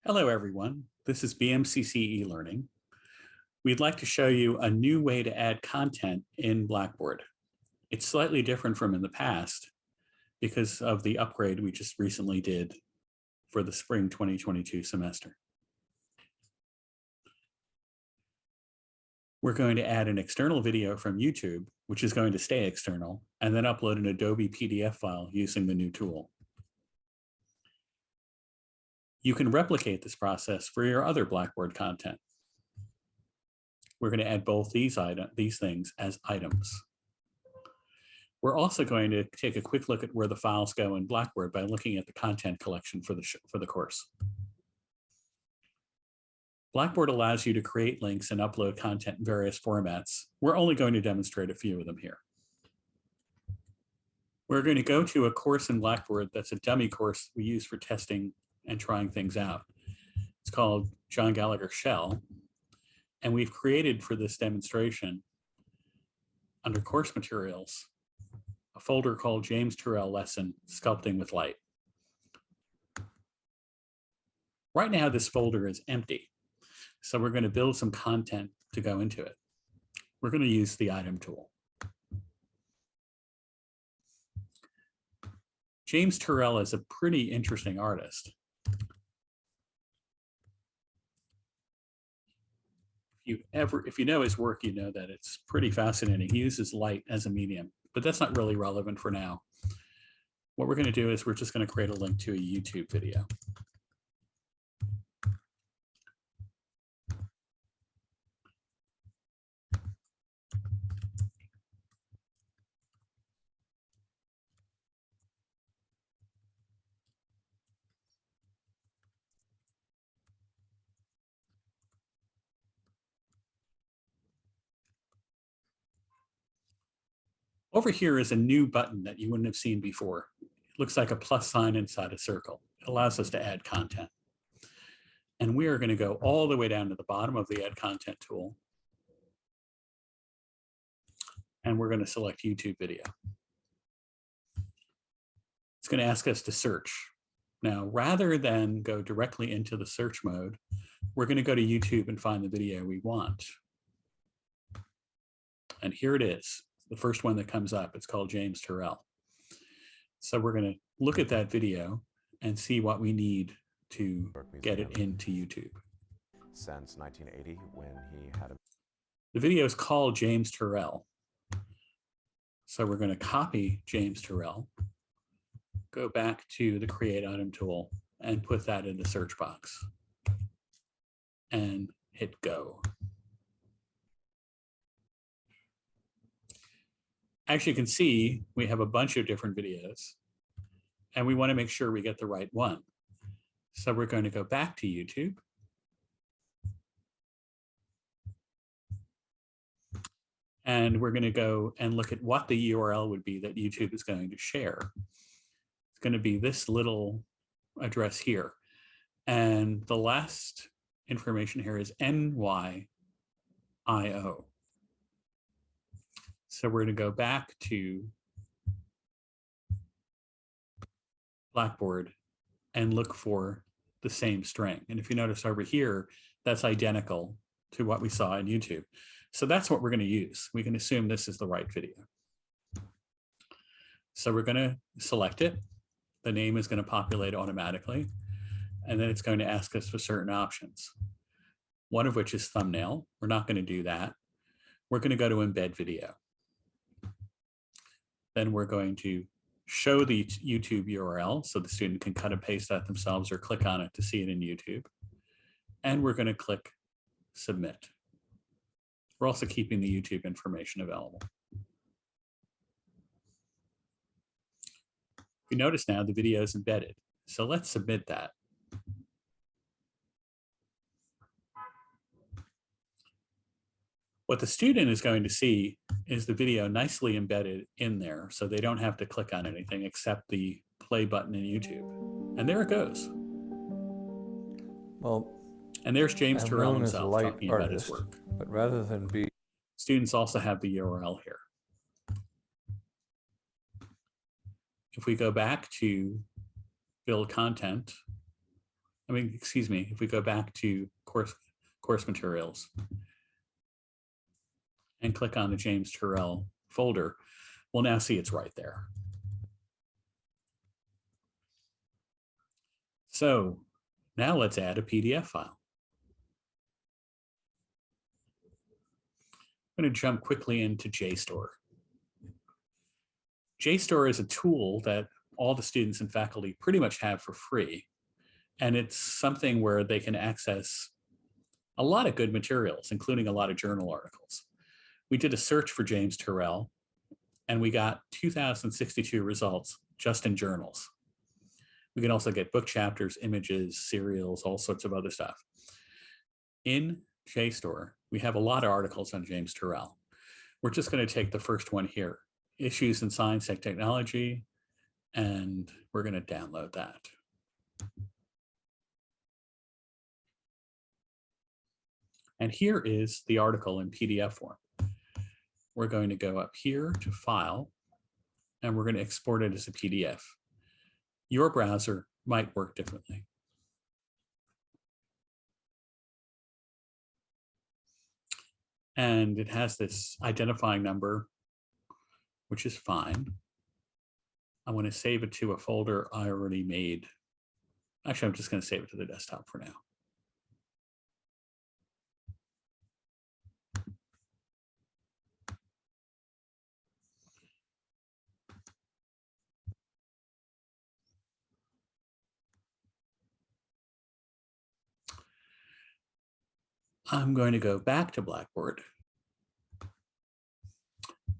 Hello, everyone. This is BMCC eLearning. We'd like to show you a new way to add content in Blackboard. It's slightly different from in the past because of the upgrade we just recently did for the spring 2022 semester. We're going to add an external video from YouTube, which is going to stay external, and then upload an Adobe PDF file using the new tool. You can replicate this process for your other Blackboard content. We're going to add both these things as items. We're also going to take a quick look at where the files go in Blackboard by looking at the content collection for the course. Blackboard allows you to create links and upload content in various formats. We're only going to demonstrate a few of them here. We're going to go to a course in Blackboard that's a dummy course we use for testing and trying things out. It's called John Gallagher Shell. And we've created for this demonstration, under course materials, a folder called James Turrell Lesson, Sculpting with Light. Right now, this folder is empty. So we're going to build some content to go into it. We're going to use the item tool. James Turrell is a pretty interesting artist. If you know his work, you know that it's pretty fascinating. He uses light as a medium, but that's not really relevant for now. What we're going to do is we're just going to create a link to a YouTube video. Over here is a new button that you wouldn't have seen before. It looks like a plus sign inside a circle. It allows us to add content. And we are going to go all the way down to the bottom of the Add Content tool. And we're going to select YouTube video. It's going to ask us to search. Now, rather than go directly into the search mode, we're going to go to YouTube and find the video we want. And here it is. The first one that comes up, it's called James Turrell. So we're going to look at that video and see what we need to get it into YouTube. Since 1980, when he had the video is called James Turrell. So we're going to copy James Turrell, go back to the Create Item tool, and put that in the search box. And hit go. As you can see, we have a bunch of different videos, and we want to make sure we get the right one. So we're going to go back to YouTube. And we're going to go and look at what the URL would be that YouTube is going to share. It's going to be this little address here. And the last information here is NYIO. So we're going to go back to Blackboard and look for the same string. And if you notice over here, that's identical to what we saw in YouTube. So that's what we're going to use. We can assume this is the right video. So we're going to select it. The name is going to populate automatically. And then it's going to ask us for certain options, one of which is thumbnail. We're not going to do that. We're going to go to embed video. Then we're going to show the YouTube URL so the student can cut and paste that themselves or click on it to see it in YouTube. And we're going to click submit. We're also keeping the YouTube information available. You notice now the video is embedded. So let's submit that. What the student is going to see is the video nicely embedded in there, so they don't have to click on anything except the play button in YouTube. And there it goes. Well, and there's James Turrell himself talking about artist, his work. But rather than be... Students also have the URL here. If we go back to build content excuse me, if we go back to course materials and click on the James Turrell folder, we'll now see it's right there. So now let's add a PDF file. I'm going to jump quickly into JSTOR. JSTOR is a tool that all the students and faculty pretty much have for free. And it's something where they can access a lot of good materials, including a lot of journal articles. We did a search for James Turrell, and we got 2,062 results just in journals. We can also get book chapters, images, serials, all sorts of other stuff. In JSTOR, we have a lot of articles on James Turrell. We're just going to take the first one here, Issues in Science and Technology, and we're going to download that. And here is the article in PDF form. We're going to go up here to File, and we're going to export it as a PDF. Your browser might work differently. And it has this identifying number, which is fine. I want to save it to a folder I already made. Actually, I'm just going to save it to the desktop for now. I'm going to go back to Blackboard,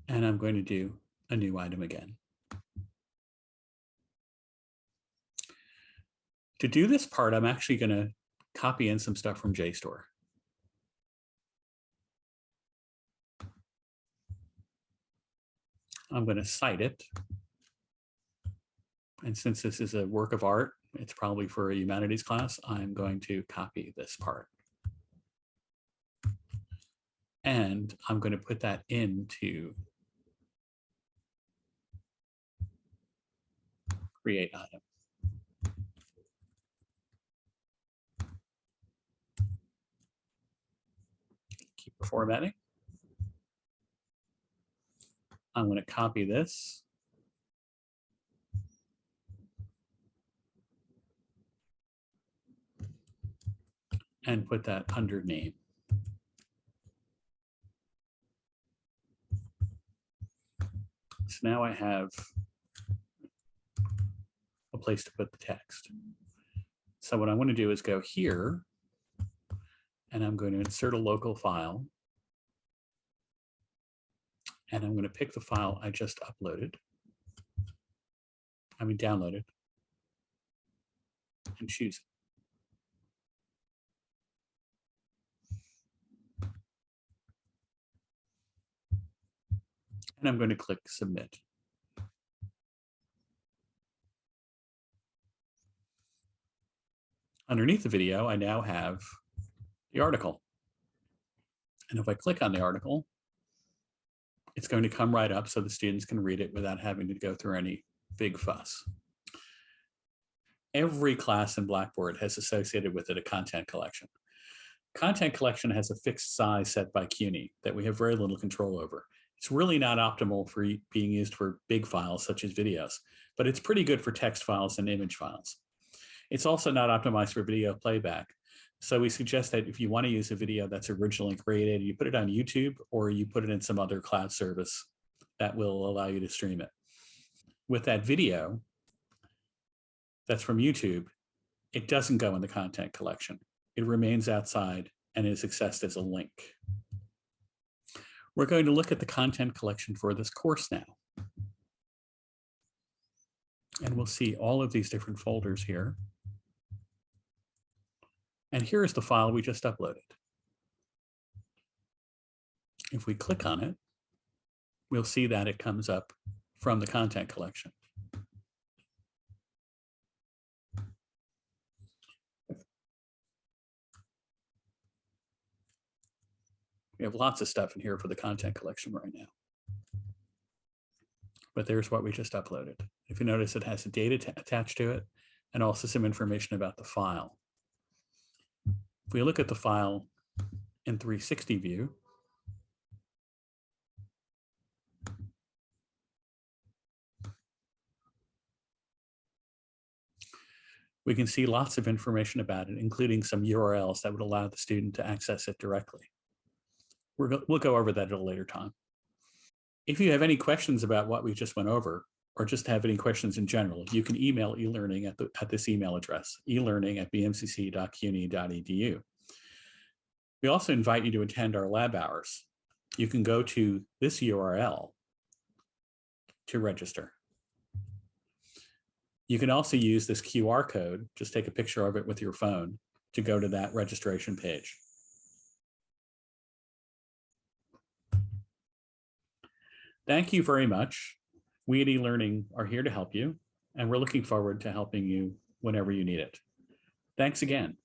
and I'm going to do a new item again. To do this part, I'm actually going to copy in some stuff from JSTOR. I'm going to cite it. And since this is a work of art, it's probably for a humanities class, I'm going to copy this part. And I'm going to put that into create item. Keep formatting. I'm going to copy this. And put that under name. So now I have a place to put the text. So what I want to do is go here, and I'm going to insert a local file. And I'm going to pick the file I just downloaded, and choose it. And I'm going to click Submit. Underneath the video, I now have the article. And if I click on the article, it's going to come right up so the students can read it without having to go through any big fuss. Every class in Blackboard has associated with it a content collection. Content collection has a fixed size set by CUNY that we have very little control over. It's really not optimal for being used for big files such as videos, but it's pretty good for text files and image files. It's also not optimized for video playback. So we suggest that if you want to use a video that's originally created, you put it on YouTube or you put it in some other cloud service that will allow you to stream it. With that video that's from YouTube, it doesn't go in the content collection. It remains outside and is accessed as a link. We're going to look at the content collection for this course now. And we'll see all of these different folders here. And here's the file we just uploaded. If we click on it, we'll see that it comes up from the content collection. We have lots of stuff in here for the content collection right now. But there's what we just uploaded. If you notice, it has a date attached to it and also some information about the file. If we look at the file in 360 view, we can see lots of information about it, including some URLs that would allow the student to access it directly. We'll go over that at a later time. If you have any questions about what we just went over, or just have any questions in general, you can email eLearning at this email address, elearning@bmcc.cuny.edu. We also invite you to attend our lab hours. You can go to this URL to register. You can also use this QR code, just take a picture of it with your phone to go to that registration page. Thank you very much. We at eLearning are here to help you, and we're looking forward to helping you whenever you need it. Thanks again.